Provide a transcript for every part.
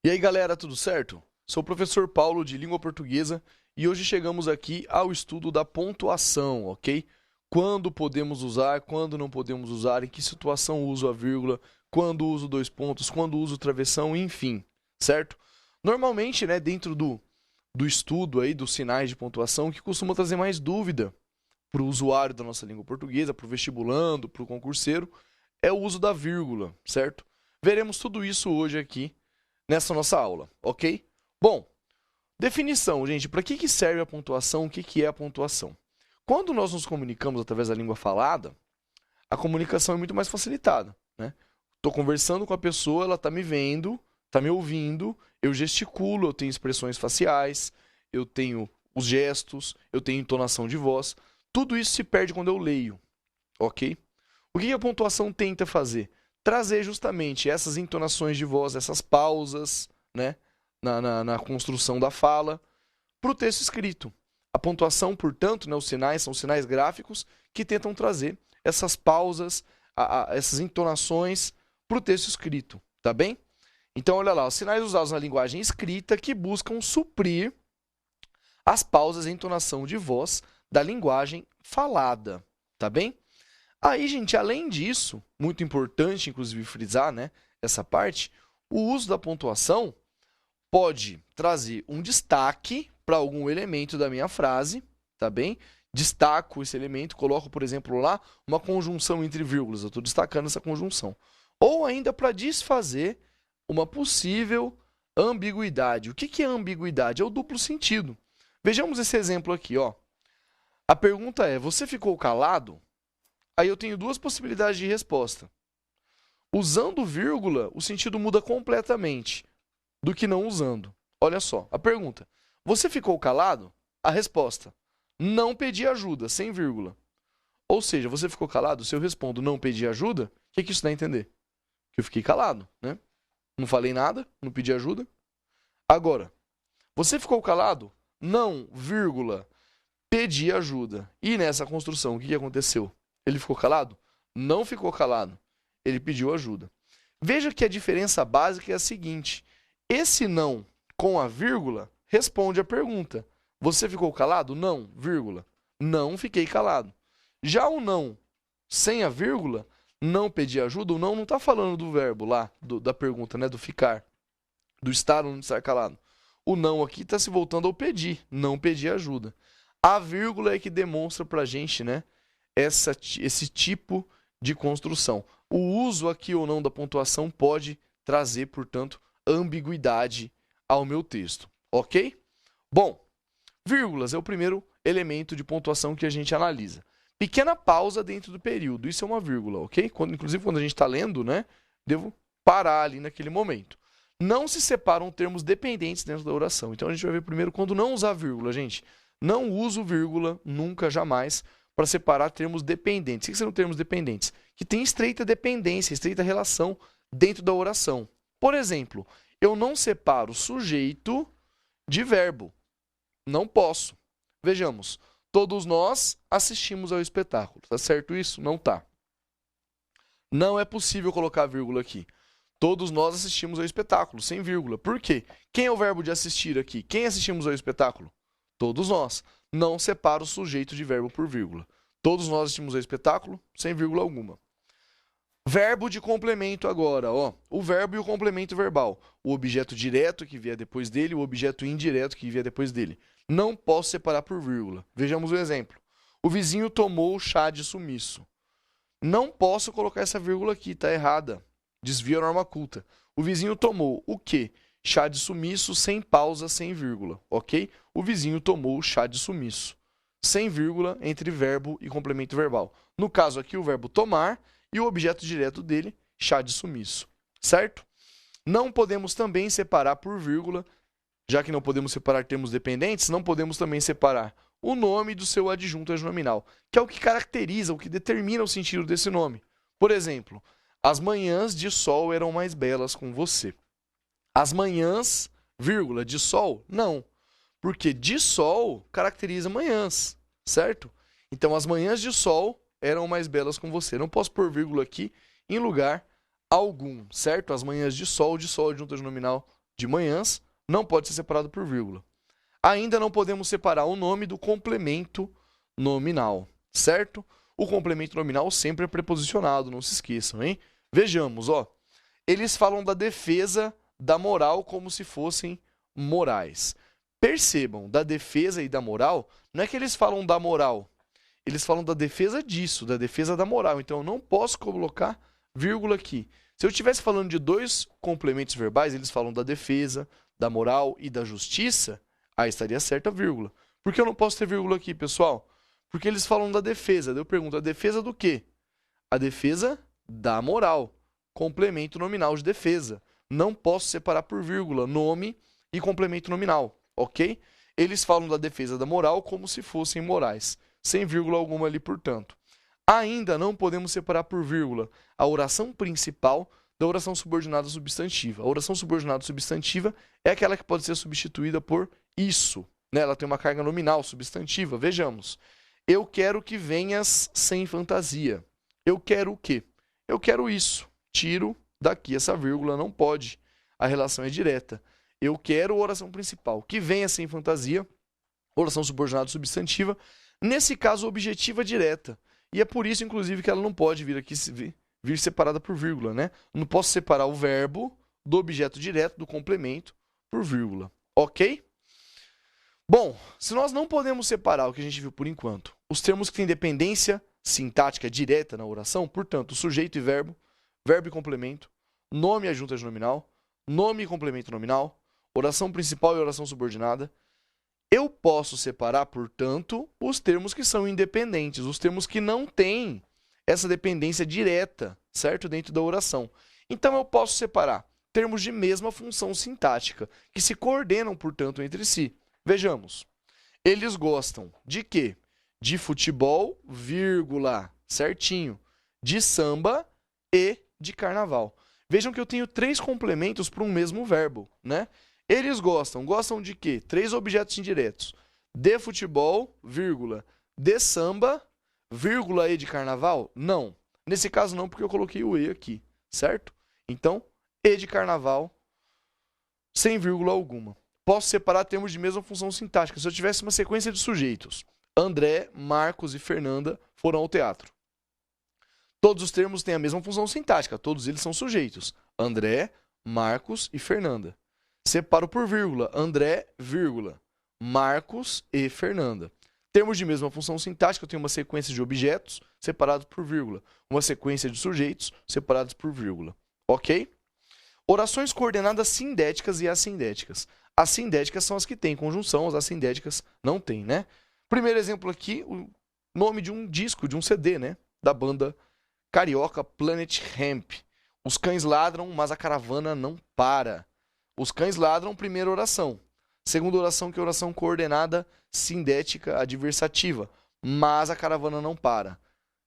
E aí, galera, tudo certo? Sou o professor Paulo de Língua Portuguesa e hoje chegamos aqui ao estudo da pontuação, ok? Quando podemos usar, quando não podemos usar, em que situação uso a vírgula, quando uso dois pontos, quando uso travessão, enfim, certo? Normalmente, né, dentro do estudo aí dos sinais de pontuação, o que costuma trazer mais dúvida para o usuário da nossa língua portuguesa, para o vestibulando, para o concurseiro, é o uso da vírgula, certo? Veremos tudo isso hoje aqui nessa nossa aula, ok? Bom, definição, gente. Para que serve a pontuação? O que é a pontuação? Quando nós nos comunicamos através da língua falada, a comunicação é muito mais facilitada, né? Estou conversando com a pessoa, ela está me vendo, está me ouvindo, eu gesticulo, eu tenho expressões faciais, eu tenho os gestos, eu tenho entonação de voz. Tudo isso se perde quando eu leio, ok? O que a pontuação tenta fazer? Trazer justamente essas entonações de voz, essas pausas, né, na construção da fala, para o texto escrito. A pontuação, portanto, né, os sinais são sinais gráficos que tentam trazer essas pausas, essas entonações para o texto escrito, tá bem? Então, olha lá, os sinais usados na linguagem escrita que buscam suprir as pausas e entonação de voz da linguagem falada, tá bem? Aí, gente, além disso, muito importante, inclusive, frisar, né, essa parte, o uso da pontuação pode trazer um destaque para algum elemento da minha frase, tá bem? Destaco esse elemento, coloco, por exemplo, lá uma conjunção entre vírgulas, eu estou destacando essa conjunção. Ou ainda para desfazer uma possível ambiguidade. O que é ambiguidade? É o duplo sentido. Vejamos esse exemplo aqui, ó. A pergunta é, você ficou calado? Aí eu tenho duas possibilidades de resposta. Usando vírgula, o sentido muda completamente do que não usando. Olha só, a pergunta: você ficou calado? A resposta: não pedi ajuda, sem vírgula. Ou seja, você ficou calado? Se eu respondo não pedi ajuda, o que isso dá a entender? Que eu fiquei calado, né? Não falei nada, não pedi ajuda. Agora, você ficou calado? Não, vírgula, pedi ajuda. E nessa construção, o que aconteceu? Ele ficou calado? Não ficou calado. Ele pediu ajuda. Veja que a diferença básica é a seguinte. Esse não com a vírgula responde a pergunta. Você ficou calado? Não, vírgula. Não fiquei calado. Já o não sem a vírgula, não pedi ajuda, o não está falando do verbo lá, da pergunta, né? Do ficar, do estar ou não estar calado. O não aqui está se voltando ao pedir, não pedir ajuda. A vírgula é que demonstra para a gente, né? Esse tipo de construção. O uso aqui ou não da pontuação pode trazer, portanto, ambiguidade ao meu texto, ok? Bom, vírgulas é o primeiro elemento de pontuação que a gente analisa. Pequena pausa dentro do período, isso é uma vírgula, ok? Inclusive, quando a gente está lendo, né, devo parar ali naquele momento. Não se separam termos dependentes dentro da oração. Então, a gente vai ver primeiro quando não usar vírgula, gente. Não uso vírgula, nunca, jamais, para separar termos dependentes. O que são termos dependentes? Que tem estreita dependência, estreita relação dentro da oração. Por exemplo, eu não separo sujeito de verbo. Não posso. Vejamos, todos nós assistimos ao espetáculo. Tá certo isso? Não tá. Não é possível colocar vírgula aqui. Todos nós assistimos ao espetáculo, sem vírgula. Por quê? Quem é o verbo de assistir aqui? Quem assistimos ao espetáculo? Todos nós. Não separa o sujeito de verbo por vírgula. Todos nós assistimos ao espetáculo, sem vírgula alguma. Verbo de complemento agora, ó. O verbo e o complemento verbal. O objeto direto que vier depois dele, o objeto indireto que vier depois dele. Não posso separar por vírgula. Vejamos o exemplo. O vizinho tomou o chá de sumiço. Não posso colocar essa vírgula aqui, tá errada. Desvia a norma culta. O vizinho tomou o quê? Chá de sumiço, sem pausa, sem vírgula, ok? O vizinho tomou o chá de sumiço. Sem vírgula entre verbo e complemento verbal. No caso aqui, o verbo tomar e o objeto direto dele, chá de sumiço, certo? Não podemos também separar por vírgula, já que não podemos separar termos dependentes, não podemos também separar o nome do seu adjunto adnominal, que é o que caracteriza, o que determina o sentido desse nome. Por exemplo, as manhãs de sol eram mais belas com você. As manhãs, vírgula, de sol? Não, porque de sol caracteriza manhãs, certo? Então, as manhãs de sol eram mais belas com você. Não posso pôr vírgula aqui em lugar algum, certo? As manhãs de sol adjunto adnominal de manhãs, não pode ser separado por vírgula. Ainda não podemos separar o nome do complemento nominal, certo? O complemento nominal sempre é preposicionado, não se esqueçam, hein? Vejamos, ó. Eles falam da defesa da moral como se fossem morais. Percebam, da defesa e da moral, não é que eles falam da moral, eles falam da defesa disso, da defesa da moral. Então, eu não posso colocar vírgula aqui. Se eu estivesse falando de dois complementos verbais, eles falam da defesa, da moral e da justiça, aí estaria certa a vírgula. Por que eu não posso ter vírgula aqui, pessoal? Porque eles falam da defesa. Daí eu pergunto, a defesa do quê? A defesa da moral. Complemento nominal de defesa. Não posso separar por vírgula nome e complemento nominal, ok? Eles falam da defesa da moral como se fossem morais, sem vírgula alguma ali, portanto. Ainda não podemos separar por vírgula a oração principal da oração subordinada substantiva. A oração subordinada substantiva é aquela que pode ser substituída por isso, né? Ela tem uma carga nominal substantiva. Vejamos. Eu quero que venhas sem fantasia. Eu quero o quê? Eu quero isso. Tiro daqui essa vírgula, não pode. A relação é direta. Eu quero oração principal. Que venha sem fantasia. Oração subordinada substantiva. Nesse caso, objetiva direta. E é por isso, inclusive, que ela não pode vir aqui vir separada por vírgula, né? Não posso separar o verbo do objeto direto, do complemento, por vírgula. Ok? Bom, se nós não podemos separar o que a gente viu por enquanto, os termos que têm dependência sintática direta na oração, portanto, sujeito e verbo, verbo e complemento, nome e adjunta de nominal, nome e complemento nominal, oração principal e oração subordinada, eu posso separar, portanto, os termos que são independentes, os termos que não têm essa dependência direta, certo? Dentro da oração. Então, eu posso separar termos de mesma função sintática, que se coordenam, portanto, entre si. Vejamos. Eles gostam de quê? De futebol, vírgula, certinho. De samba e de carnaval. Vejam que eu tenho 3 complementos para um mesmo verbo, né? Eles gostam de quê? 3 objetos indiretos. De futebol, vírgula. De samba, vírgula e de carnaval? Não. Nesse caso não, porque eu coloquei o e aqui, certo? Então, e de carnaval, sem vírgula alguma. Posso separar termos de mesma função sintática. Se eu tivesse uma sequência de sujeitos, André, Marcos e Fernanda foram ao teatro. Todos os termos têm a mesma função sintática. Todos eles são sujeitos. André, Marcos e Fernanda. Separo por vírgula. André, vírgula. Marcos e Fernanda. Termos de mesma função sintática, eu tenho uma sequência de objetos separados por vírgula. Uma sequência de sujeitos separados por vírgula. Ok? Orações coordenadas sindéticas e assindéticas. As sindéticas são as que têm conjunção, as assindéticas não têm, né? Primeiro exemplo aqui, o nome de um disco, de um CD, né? Da banda carioca Planet Hemp. Os cães ladram, mas a caravana não para. Os cães ladram, primeira oração. Segunda oração, que é oração coordenada sindética adversativa. Mas a caravana não para.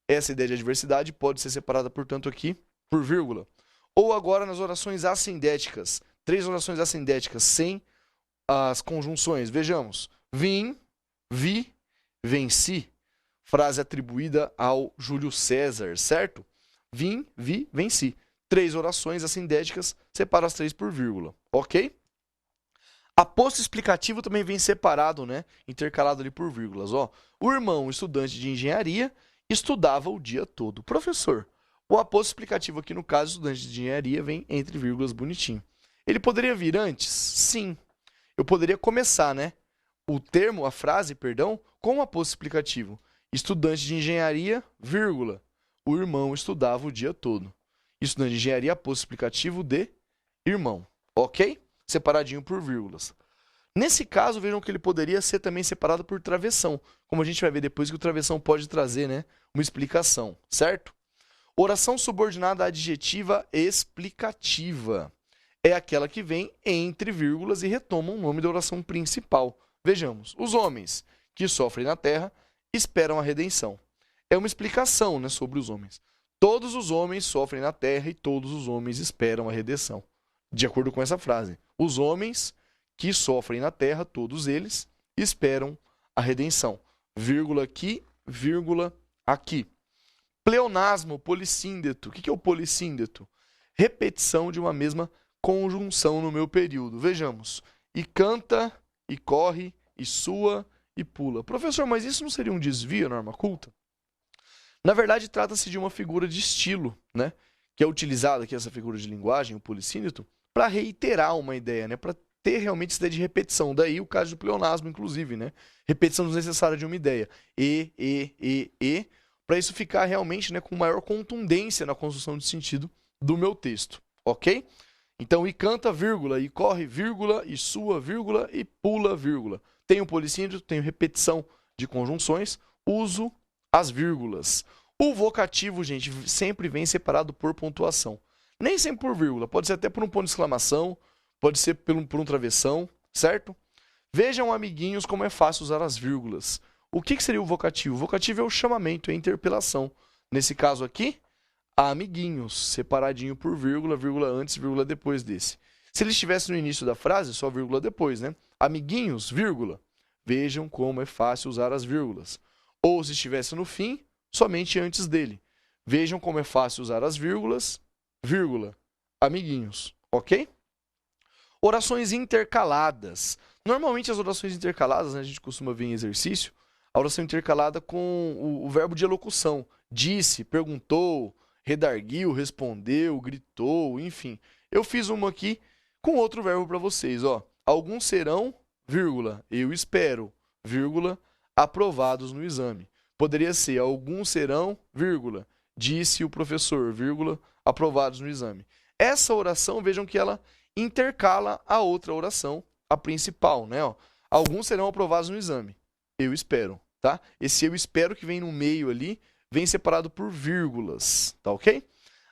Essa ideia de adversidade pode ser separada, portanto, aqui por vírgula. Ou agora nas orações assindéticas. 3 orações assindéticas sem as conjunções. Vejamos. Vim, vi, venci. Frase atribuída ao Júlio César, certo? Vim, vi, venci. 3 orações assindéticas, separa as 3 por vírgula, ok? Aposto explicativo também vem separado, né? Intercalado ali por vírgulas, ó. O irmão, estudante de engenharia, estudava o dia todo. Professor, o aposto explicativo aqui no caso, estudante de engenharia, vem entre vírgulas bonitinho. Ele poderia vir antes? Sim. Eu poderia começar, né? O termo, a frase, perdão, com o aposto explicativo. Estudante de engenharia, vírgula. O irmão estudava o dia todo. Estudante de engenharia, aposto explicativo de irmão. Ok? Separadinho por vírgulas. Nesse caso, vejam que ele poderia ser também separado por travessão. Como a gente vai ver depois que o travessão pode trazer, né, uma explicação, certo? Oração subordinada adjetiva explicativa. É aquela que vem entre vírgulas e retoma o nome da oração principal. Vejamos. Os homens que sofrem na terra esperam a redenção. É uma explicação, né, sobre os homens. Todos os homens sofrem na terra e todos os homens esperam a redenção. De acordo com essa frase. Os homens que sofrem na terra, todos eles, esperam a redenção. Vírgula aqui, vírgula aqui. Pleonasmo, polissíndeto. O que é o polissíndeto? Repetição de uma mesma conjunção no meu período. Vejamos. E canta, e corre, e sua, e pula. Professor, mas isso não seria um desvio, norma culta? Na verdade, trata-se de uma figura de estilo, né? Que é utilizada aqui, essa figura de linguagem, o polissíneto, para reiterar uma ideia, né? Para ter realmente essa ideia de repetição. Daí o caso do pleonasmo, inclusive, né? Repetição desnecessária de uma ideia. Para isso ficar realmente, né, com maior contundência na construção de sentido do meu texto, ok? Então, e canta, vírgula, e corre, vírgula, e sua, vírgula, e pula, vírgula. Tenho polissíndrito, tenho repetição de conjunções, uso as vírgulas. O vocativo, gente, sempre vem separado por pontuação. Nem sempre por vírgula, pode ser até por um ponto de exclamação, pode ser por um travessão, certo? Vejam, amiguinhos, como é fácil usar as vírgulas. O que seria o vocativo? O vocativo é o chamamento, é a interpelação. Nesse caso aqui, amiguinhos, separadinho por vírgula, vírgula antes, vírgula depois desse. Se ele estivesse no início da frase, só vírgula depois, né? Amiguinhos, vírgula. Vejam como é fácil usar as vírgulas. Ou se estivesse no fim, somente antes dele. Vejam como é fácil usar as vírgulas, vírgula, amiguinhos, ok? Orações intercaladas. Normalmente as orações intercaladas, né, a gente costuma ver em exercício, a oração intercalada com o verbo de elocução. Disse, perguntou, redarguiu, respondeu, gritou, enfim. Eu fiz uma aqui com outro verbo para vocês, ó. Alguns serão, vírgula, eu espero, vírgula, aprovados no exame. Poderia ser, alguns serão, vírgula, disse o professor, vírgula, aprovados no exame. Essa oração, vejam que ela intercala a outra oração, a principal, né? Ó. Alguns serão aprovados no exame. Eu espero, tá? Esse eu espero que vem no meio ali, vem separado por vírgulas, tá ok?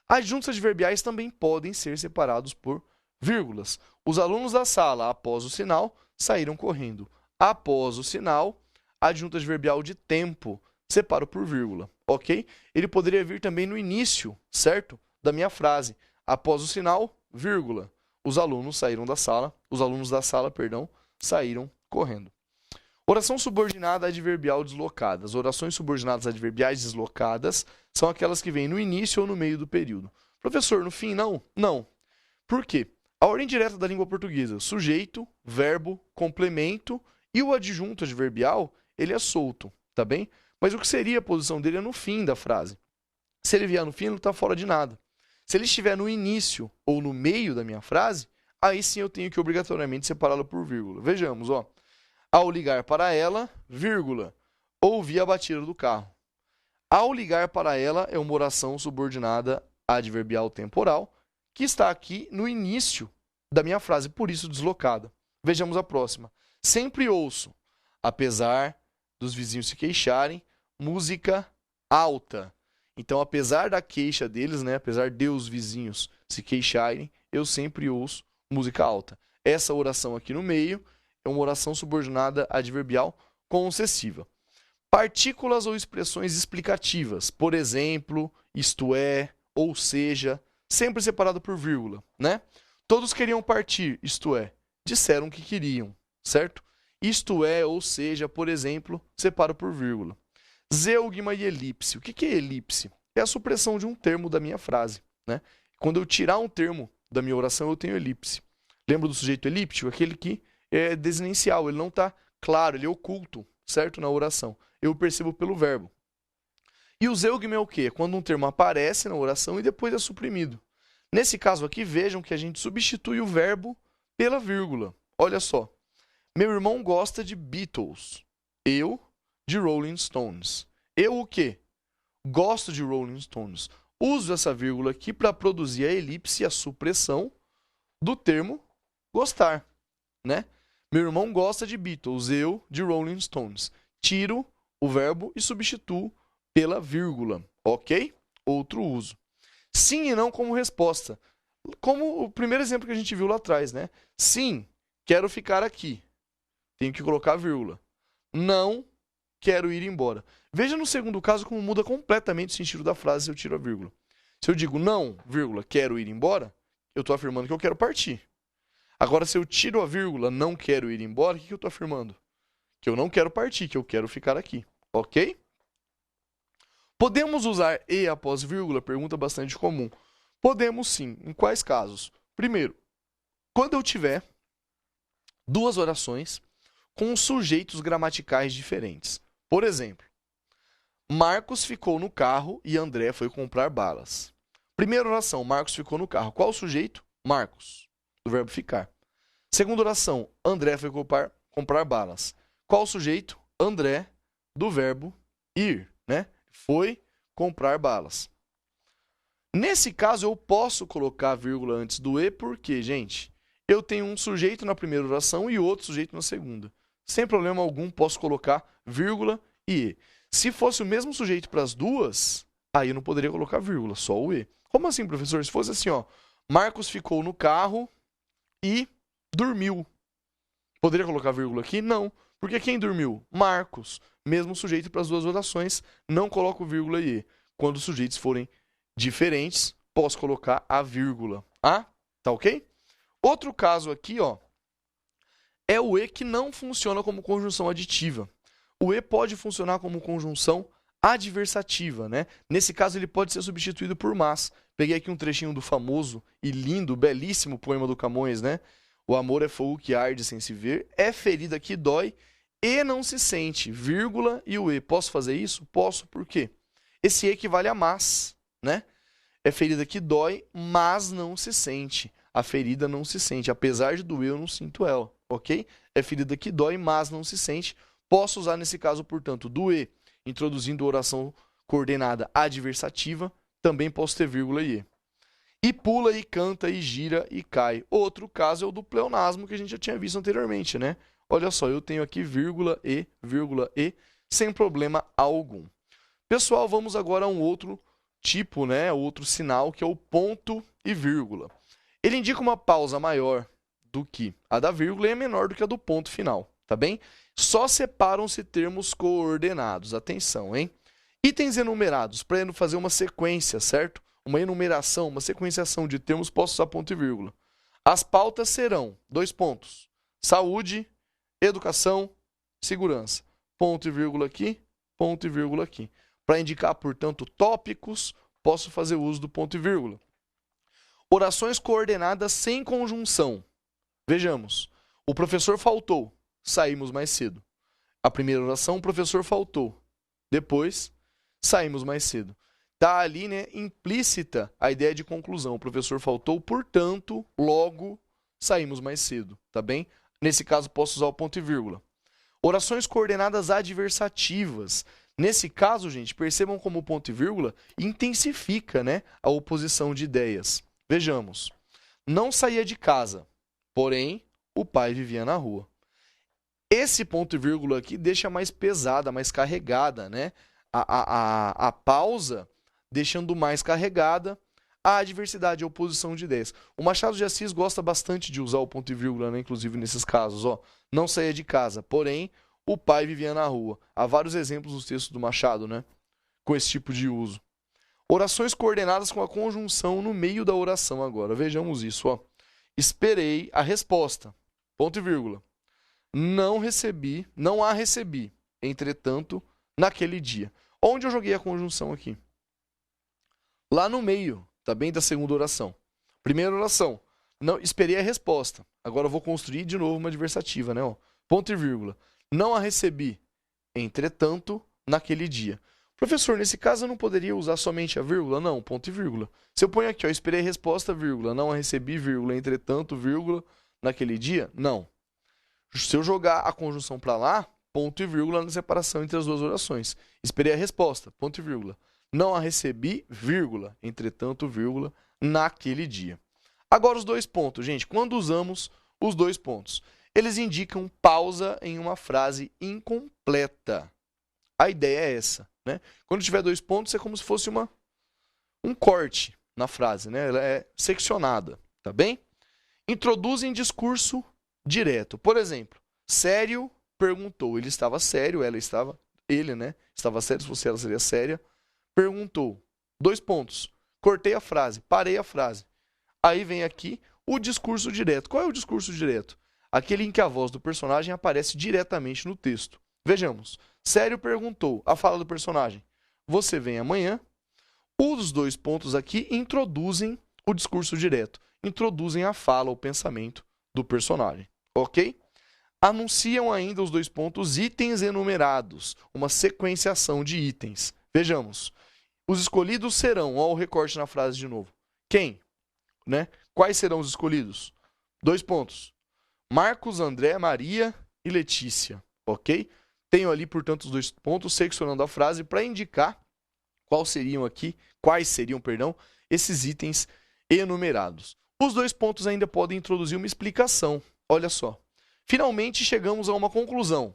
Adjuntos adverbiais também podem ser separados por vírgulas. Os alunos da sala, após o sinal, saíram correndo. Após o sinal, adjunto adverbial de tempo, separo por vírgula, ok? Ele poderia vir também no início, certo? Da minha frase. Após o sinal, vírgula. Os alunos da sala, saíram correndo. Oração subordinada adverbial deslocada. As orações subordinadas adverbiais deslocadas são aquelas que vêm no início ou no meio do período. Professor, no fim não? Não. Por quê? A ordem direta da língua portuguesa, sujeito, verbo, complemento e o adjunto adverbial, ele é solto, tá bem? Mas o que seria a posição dele é no fim da frase. Se ele vier no fim, ele não está fora de nada. Se ele estiver no início ou no meio da minha frase, aí sim eu tenho que obrigatoriamente separá-lo por vírgula. Vejamos, ó. Ao ligar para ela, vírgula, ouvi a batida do carro. Ao ligar para ela é uma oração subordinada adverbial temporal, que está aqui no início da minha frase, por isso deslocada. Vejamos a próxima. Sempre ouço, apesar dos vizinhos se queixarem, música alta. Então, apesar da queixa deles, né, apesar de os vizinhos se queixarem, eu sempre ouço música alta. Essa oração aqui no meio é uma oração subordinada adverbial concessiva. Partículas ou expressões explicativas, por exemplo, isto é, ou seja, sempre separado por vírgula, né? Todos queriam partir, isto é, disseram que queriam, certo? Isto é, ou seja, por exemplo, separo por vírgula. Zeugma e elipse. O que é elipse? É a supressão de um termo da minha frase, né? Quando eu tirar um termo da minha oração, eu tenho elipse. Lembra do sujeito elíptico? Aquele que é desinencial, ele não está claro, ele é oculto, certo? Na oração. Eu percebo pelo verbo. E o zeugma é o quê? Quando um termo aparece na oração e depois é suprimido. Nesse caso aqui, vejam que a gente substitui o verbo pela vírgula. Olha só. Meu irmão gosta de Beatles. Eu, de Rolling Stones. Eu o quê? Gosto de Rolling Stones. Uso essa vírgula aqui para produzir a elipse e a supressão do termo gostar, né? Meu irmão gosta de Beatles. Eu, de Rolling Stones. Tiro o verbo e substituo pela vírgula, ok? Outro uso. Sim e não como resposta. Como o primeiro exemplo que a gente viu lá atrás, né? Sim, quero ficar aqui. Tenho que colocar a vírgula. Não, quero ir embora. Veja no segundo caso como muda completamente o sentido da frase se eu tiro a vírgula. Se eu digo não, vírgula, quero ir embora, eu estou afirmando que eu quero partir. Agora, se eu tiro a vírgula, não quero ir embora, o que eu estou afirmando? Que eu não quero partir, que eu quero ficar aqui. Ok? Podemos usar e após vírgula? Pergunta bastante comum. Podemos sim. Em quais casos? Primeiro, quando eu tiver duas orações com sujeitos gramaticais diferentes. Por exemplo, Marcos ficou no carro e André foi comprar balas. Primeira oração, Marcos ficou no carro. Qual o sujeito? Marcos, do verbo ficar. Segunda oração, André foi comprar balas. Qual o sujeito? André, do verbo ir, né? Foi comprar balas. Nesse caso, eu posso colocar vírgula antes do e, porque, gente, eu tenho um sujeito na primeira oração e outro sujeito na segunda. Sem problema algum, posso colocar vírgula e e. Se fosse o mesmo sujeito para as duas, aí eu não poderia colocar vírgula, só o e. Como assim, professor? Se fosse assim, ó, Marcos ficou no carro e dormiu. Poderia colocar vírgula aqui? Não. Porque quem dormiu? Marcos. Mesmo sujeito para as duas orações, não coloco vírgula e e. Quando os sujeitos forem diferentes, posso colocar a vírgula. Ah, tá ok? Outro caso aqui, ó, é o e que não funciona como conjunção aditiva. O e pode funcionar como conjunção adversativa, né? Nesse caso, ele pode ser substituído por mas. Peguei aqui um trechinho do famoso e lindo, belíssimo poema do Camões, né? O amor é fogo que arde sem se ver, é ferida que dói e não se sente, vírgula e o e. Posso fazer isso? Posso, por quê? Esse e equivale a mas, né? É ferida que dói, mas não se sente. A ferida não se sente, apesar de doer, eu não sinto ela, ok? É ferida que dói, mas não se sente. Posso usar nesse caso, portanto, do e, introduzindo oração coordenada adversativa, também posso ter vírgula e. E pula, e canta, e gira, e cai. Outro caso é o do pleonasmo que a gente já tinha visto anteriormente, né? Olha só, eu tenho aqui vírgula e, sem problema algum. Pessoal, vamos agora a um outro tipo, né? Outro sinal, que é o ponto e vírgula. Ele indica uma pausa maior do que a da vírgula e é menor do que a do ponto final, tá bem? Só separam-se termos coordenados. Atenção, hein? Itens enumerados, para fazer uma sequência, certo? Uma enumeração, uma sequenciação de termos, posso usar ponto e vírgula. As pautas serão, dois pontos, saúde, educação, segurança. Ponto e vírgula aqui, ponto e vírgula aqui. Para indicar, portanto, tópicos, posso fazer uso do ponto e vírgula. Orações coordenadas sem conjunção. Vejamos, o professor faltou. Saímos mais cedo. A primeira oração, o professor faltou. Depois, saímos mais cedo. Está ali, né, implícita a ideia de conclusão. O professor faltou, portanto, logo, saímos mais cedo. Tá bem? Nesse caso, posso usar o ponto e vírgula. Orações coordenadas adversativas. Nesse caso, gente, percebam como o ponto e vírgula intensifica, né, a oposição de ideias. Vejamos. Não saía de casa, porém, o pai vivia na rua. Esse ponto e vírgula aqui deixa mais pesada, mais carregada, né? A pausa deixando mais carregada a adversidade, a oposição de ideias. O Machado de Assis gosta bastante de usar o ponto e vírgula, né? Inclusive nesses casos, ó. Não saía de casa, porém, o pai vivia na rua. Há vários exemplos nos textos do Machado, né? Com esse tipo de uso. Orações coordenadas com a conjunção no meio da oração agora. Vejamos isso, ó. Esperei a resposta. Ponto e vírgula. Não a recebi, entretanto, naquele dia. Onde eu joguei a conjunção aqui? Lá no meio, tá bem, da segunda oração. Primeira oração, não esperei a resposta. Agora eu vou construir de novo uma adversativa, né? Ó. Ponto e vírgula. Não a recebi, entretanto, naquele dia. Professor, nesse caso eu não poderia usar somente a vírgula? Não, ponto e vírgula. Se eu ponho aqui, ó, esperei a resposta, vírgula, não a recebi, vírgula, entretanto, vírgula, naquele dia? Não. Se eu jogar a conjunção para lá, ponto e vírgula na separação entre as duas orações. Esperei a resposta, ponto e vírgula. Não a recebi, vírgula, entretanto, vírgula, naquele dia. Agora os dois pontos, gente. Quando usamos os dois pontos? Eles indicam pausa em uma frase incompleta. A ideia é essa, né? Quando tiver dois pontos, é como se fosse um corte na frase, né? Ela é seccionada, tá bem? Introduzem discurso direto. Por exemplo, sério perguntou. Ele estava sério, ele, né? Estava sério, se fosse ela, seria séria. Perguntou. Dois pontos. Cortei a frase, parei a frase. Aí vem aqui o discurso direto. Qual é o discurso direto? Aquele em que a voz do personagem aparece diretamente no texto. Vejamos. Sério perguntou. A fala do personagem. Você vem amanhã? Os dois pontos aqui introduzem o discurso direto. Introduzem a fala, o pensamento do personagem, ok? Anunciam ainda os dois pontos itens enumerados, uma sequenciação de itens. Vejamos, os escolhidos serão, ó o recorte na frase de novo. Quem? Né? Quais serão os escolhidos? Dois pontos. Marcos, André, Maria e Letícia, ok? Tenho ali, portanto, os dois pontos seccionando a frase para indicar quais seriam, esses itens enumerados. Os dois pontos ainda podem introduzir uma explicação. Olha só. Finalmente chegamos a uma conclusão.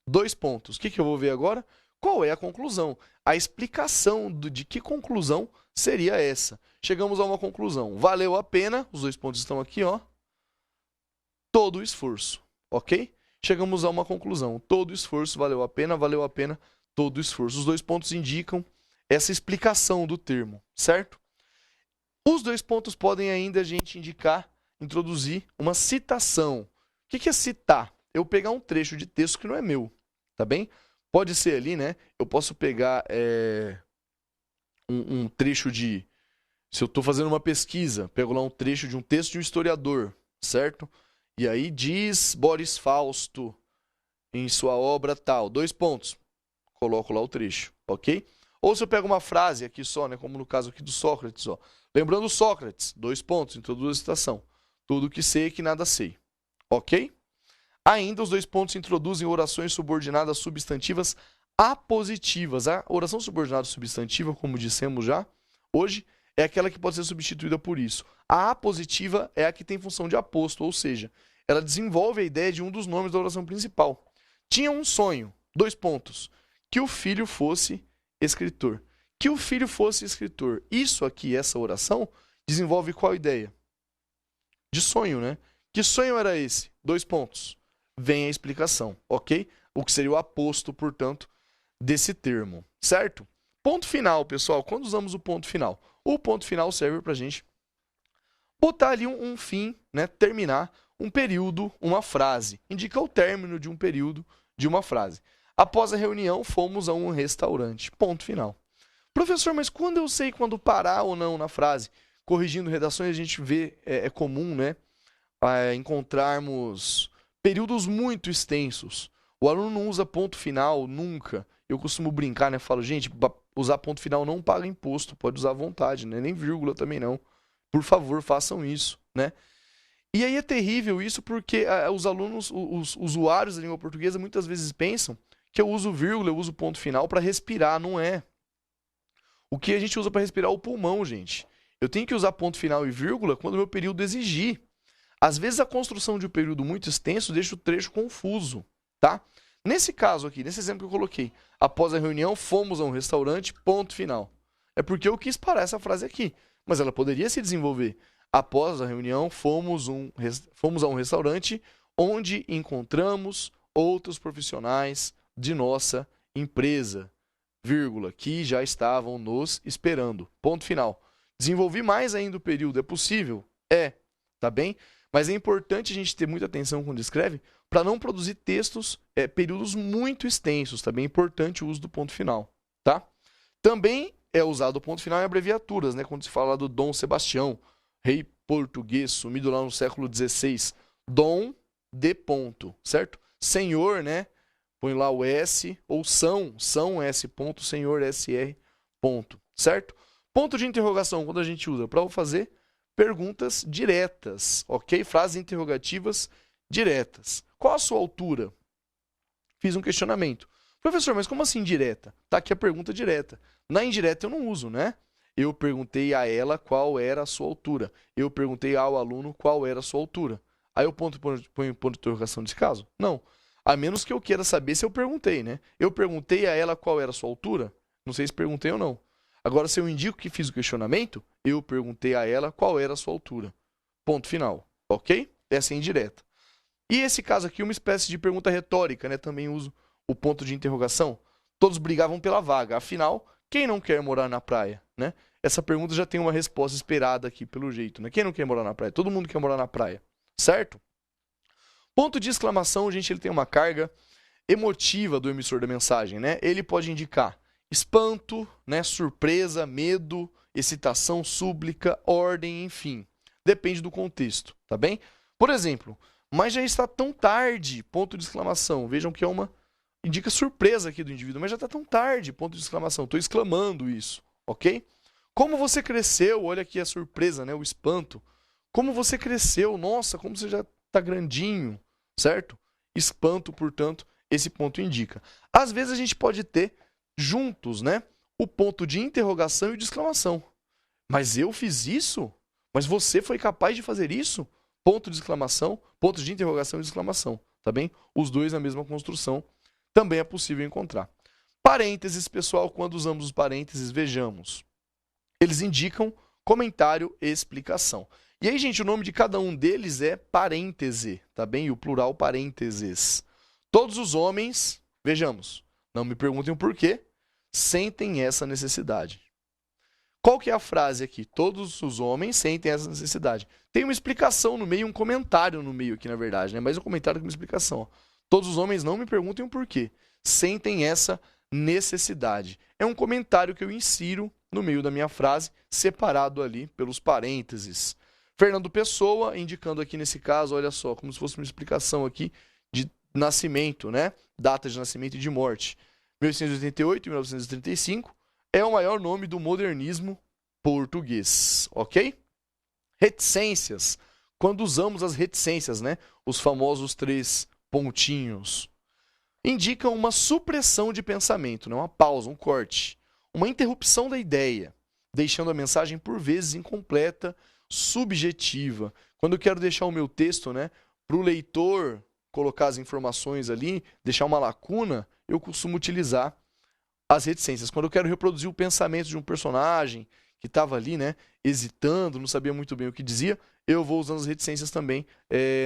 Dois pontos. O que eu vou ver agora? Qual é a conclusão? A explicação de que conclusão seria essa. Chegamos a uma conclusão. Valeu a pena, os dois pontos estão aqui, ó. Todo o esforço, ok? Chegamos a uma conclusão. Todo o esforço valeu a pena, todo o esforço. Os dois pontos indicam essa explicação do termo, certo? Os dois pontos podem ainda a gente introduzir uma citação. O que é citar? Eu pegar um trecho de texto que não é meu, tá bem? Pode ser ali, né? Eu posso pegar um trecho de... Se eu estou fazendo uma pesquisa, pego lá um trecho de um texto de um historiador, certo? E aí diz Boris Fausto em sua obra tal, dois pontos. Coloco lá o trecho, ok? Ou se eu pego uma frase aqui só, né? Como no caso aqui do Sócrates, ó. Lembrando Sócrates, dois pontos, introduzo a citação. Tudo que sei é que nada sei. Ok? Ainda os dois pontos introduzem orações subordinadas substantivas apositivas. A oração subordinada substantiva, como dissemos já hoje, é aquela que pode ser substituída por isso. A apositiva é a que tem função de aposto, ou seja, ela desenvolve a ideia de um dos nomes da oração principal. Tinha um sonho, dois pontos, que o filho fosse escritor. Que o filho fosse escritor. Isso aqui, essa oração, desenvolve qual ideia? De sonho, né? Que sonho era esse? Dois pontos. Vem a explicação, ok? O que seria o aposto, portanto, desse termo, certo? Ponto final, pessoal. Quando usamos o ponto final? O ponto final serve para a gente botar ali um fim, né? Terminar um período, uma frase. Indica o término de um período de uma frase. Após a reunião, fomos a um restaurante. Ponto final. Professor, mas quando eu sei quando parar ou não na frase? Corrigindo redações, a gente vê, é comum, né? Encontrarmos períodos muito extensos. O aluno não usa ponto final nunca. Eu costumo brincar, né? Falo, gente, usar ponto final não paga imposto, pode usar à vontade, né? Nem vírgula também não. Por favor, façam isso, né? E aí é terrível isso porque os alunos, os usuários da língua portuguesa muitas vezes pensam que eu uso vírgula, eu uso ponto final para respirar, não é. O que a gente usa para respirar é o pulmão, gente. Eu tenho que usar ponto final e vírgula quando o meu período exigir. Às vezes a construção de um período muito extenso deixa o trecho confuso, tá? Nesse caso aqui, nesse exemplo que eu coloquei, após a reunião, fomos a um restaurante, ponto final. É porque eu quis parar essa frase aqui, mas ela poderia se desenvolver. Após a reunião, fomos a um restaurante onde encontramos outros profissionais de nossa empresa, vírgula, que já estavam nos esperando. Ponto final. Desenvolvi mais ainda o período, é possível? É, tá bem? Mas é importante a gente ter muita atenção quando escreve para não produzir textos, períodos muito extensos. Também é importante o uso do ponto final, tá? Também é usado o ponto final em abreviaturas, né? Quando se fala do Dom Sebastião, rei português, sumido lá no século XVI. Dom de ponto, certo? Senhor, né? Põe lá o S, ou São S ponto, Senhor SR ponto, certo? Ponto de interrogação, quando a gente usa para fazer perguntas diretas, ok? Frases interrogativas diretas. Qual a sua altura? Fiz um questionamento. Professor, mas como assim direta? Tá aqui a pergunta direta. Na indireta eu não uso, né? Eu perguntei a ela qual era a sua altura. Eu perguntei ao aluno qual era a sua altura. Aí eu ponho ponto de interrogação nesse caso? Não. A menos que eu queira saber se eu perguntei, né? Eu perguntei a ela qual era a sua altura? Não sei se perguntei ou não. Agora, se eu indico que fiz o questionamento, eu perguntei a ela qual era a sua altura. Ponto final, ok? Essa é indireta. E esse caso aqui é uma espécie de pergunta retórica, né? Também uso o ponto de interrogação. Todos brigavam pela vaga. Afinal, quem não quer morar na praia, né? Essa pergunta já tem uma resposta esperada aqui, pelo jeito, né? Quem não quer morar na praia? Todo mundo quer morar na praia, certo? Ponto de exclamação, gente, ele tem uma carga emotiva do emissor da mensagem, né? Ele pode indicar espanto, né? Surpresa, medo, excitação, súplica, ordem, enfim. Depende do contexto, tá bem? Por exemplo, mas já está tão tarde, ponto de exclamação. Vejam que é uma indica surpresa aqui do indivíduo, mas já está tão tarde, ponto de exclamação. Estou exclamando isso, ok? Como você cresceu, olha aqui a surpresa, né? O espanto. Como você cresceu, nossa, como você já está grandinho, certo? Espanto, portanto, esse ponto indica. Às vezes a gente pode ter juntos, né? O ponto de interrogação e de exclamação. Mas eu fiz isso? Mas você foi capaz de fazer isso? Ponto de exclamação, pontos de interrogação e de exclamação, tá bem? Os dois na mesma construção também é possível encontrar. Parênteses, pessoal, quando usamos os parênteses, vejamos. Eles indicam comentário e explicação. E aí, gente, o nome de cada um deles é parêntese, tá bem? E o plural parênteses. Todos os homens, vejamos, não me perguntem o porquê, sentem essa necessidade. Qual que é a frase aqui? Todos os homens sentem essa necessidade. Tem uma explicação no meio, um comentário no meio aqui, na verdade, né? Mas um comentário com uma explicação. Ó. Todos os homens, não me perguntem o porquê, sentem essa necessidade. É um comentário que eu insiro no meio da minha frase, separado ali pelos parênteses. Fernando Pessoa, indicando aqui nesse caso, olha só, como se fosse uma explicação aqui de nascimento, né? Data de nascimento e de morte. 1888 e 1935 é o maior nome do modernismo português, ok? Reticências. Quando usamos as reticências, né? Os famosos 3 pontinhos. Indicam uma supressão de pensamento, né? Uma pausa, um corte. Uma interrupção da ideia, deixando a mensagem por vezes incompleta, subjetiva. Quando eu quero deixar o meu texto, né, para o leitor colocar as informações ali, deixar uma lacuna, eu costumo utilizar as reticências. Quando eu quero reproduzir o pensamento de um personagem que estava ali, né, hesitando, não sabia muito bem o que dizia, eu vou usando as reticências também.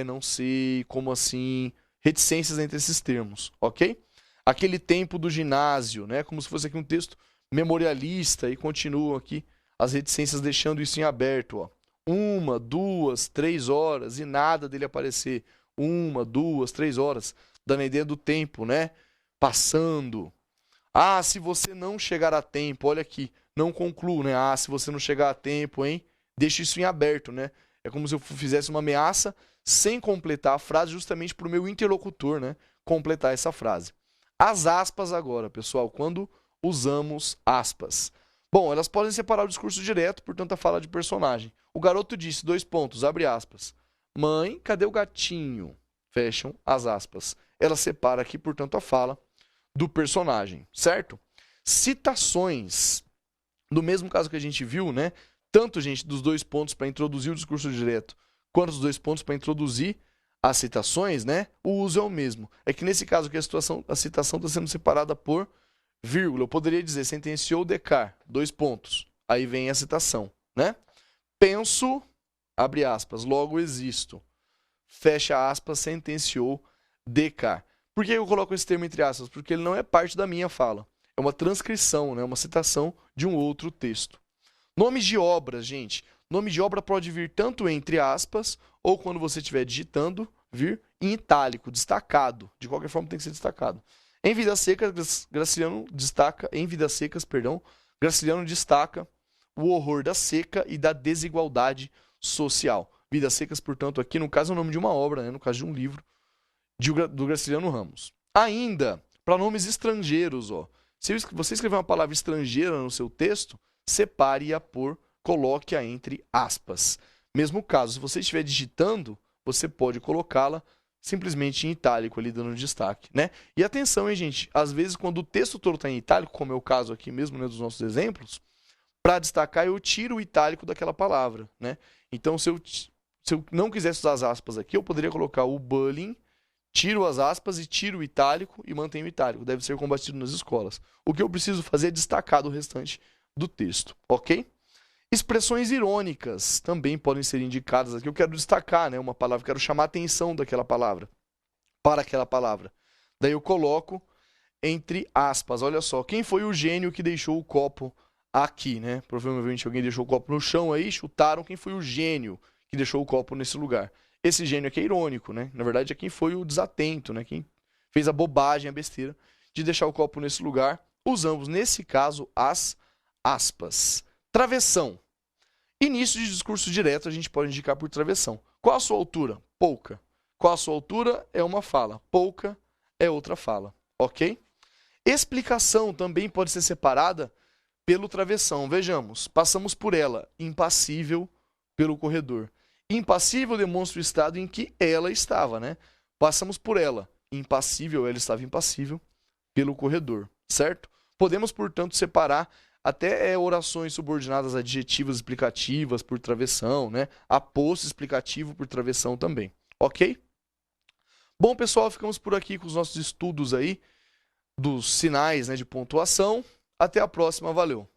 Não sei como assim, reticências entre esses termos, ok? Aquele tempo do ginásio, né, como se fosse aqui um texto memorialista, e continuam aqui as reticências deixando isso em aberto, ó. 1, 2, 3 horas e nada dele aparecer. 1, 2, 3 horas, dando a ideia do tempo, né? Passando. Ah, se você não chegar a tempo, olha aqui, não concluo, né? Ah, se você não chegar a tempo, hein? Deixa isso em aberto, né? É como se eu fizesse uma ameaça sem completar a frase, justamente para o meu interlocutor, né? Completar essa frase. As aspas agora, pessoal, quando usamos aspas. Bom, elas podem separar o discurso direto, portanto, a fala de personagem. O garoto disse, 2 pontos, abre aspas. Mãe, cadê o gatinho? Fecham as aspas. Ela separa aqui, portanto, a fala do personagem, certo? Citações. No mesmo caso que a gente viu, né? Tanto, gente, dos 2 pontos para introduzir o discurso direto, quanto dos 2 pontos para introduzir as citações, né? O uso é o mesmo. É que nesse caso que a citação está sendo separada por vírgula. Eu poderia dizer, sentenciou Descartes, 2 pontos. Aí vem a citação, né? Penso, abre aspas, logo existo. Fecha aspas, sentenciou Descartes. Por que eu coloco esse termo entre aspas? Porque ele não é parte da minha fala. É uma transcrição, né? Uma citação de um outro texto. Nomes de obras, gente. Nome de obra pode vir tanto entre aspas, ou quando você estiver digitando, vir em itálico, destacado. De qualquer forma, tem que ser destacado. Em Vidas Secas, Graciliano destaca o horror da seca e da desigualdade social. Vidas Secas, portanto, aqui no caso é o nome de uma obra, né? No caso de um livro do Graciliano Ramos. Ainda, para nomes estrangeiros, ó. Se você escrever uma palavra estrangeira no seu texto, separe-a coloque-a entre aspas. Mesmo caso, se você estiver digitando, você pode colocá-la simplesmente em itálico ali, dando destaque, né? E atenção, hein, gente? Às vezes, quando o texto todo está em itálico, como é o caso aqui mesmo, né, dos nossos exemplos, para destacar, eu tiro o itálico daquela palavra, né? Então, se eu não quisesse usar as aspas aqui, eu poderia colocar o bullying, tiro as aspas e tiro o itálico e mantenho o itálico. Deve ser combatido nas escolas. O que eu preciso fazer é destacar do restante do texto, ok? Expressões irônicas também podem ser indicadas aqui. Eu quero destacar, né, uma palavra, quero chamar a atenção daquela palavra, para aquela palavra. Daí eu coloco entre aspas. Olha só, quem foi o gênio que deixou o copo aqui, né? Provavelmente alguém deixou o copo no chão aí, chutaram quem foi o gênio que deixou o copo nesse lugar. Esse gênio aqui é irônico, né? Na verdade é quem foi o desatento, né? Quem fez a bobagem, a besteira de deixar o copo nesse lugar. Usamos, nesse caso, as aspas. Travessão. Início de discurso direto a gente pode indicar por travessão. Qual a sua altura? pouca. Qual a sua altura? É uma fala. Pouca é outra fala, ok? Explicação também pode ser separada pelo travessão. Vejamos, passamos por ela, impassível pelo corredor. Impassível demonstra o estado em que ela estava, né? Passamos por ela, impassível, ela estava impassível pelo corredor, certo? Podemos, portanto, separar até orações subordinadas adjetivas explicativas por travessão, né? Aposto explicativo por travessão também, ok? Bom, pessoal, ficamos por aqui com os nossos estudos aí dos sinais, né, de pontuação. Até a próxima, valeu!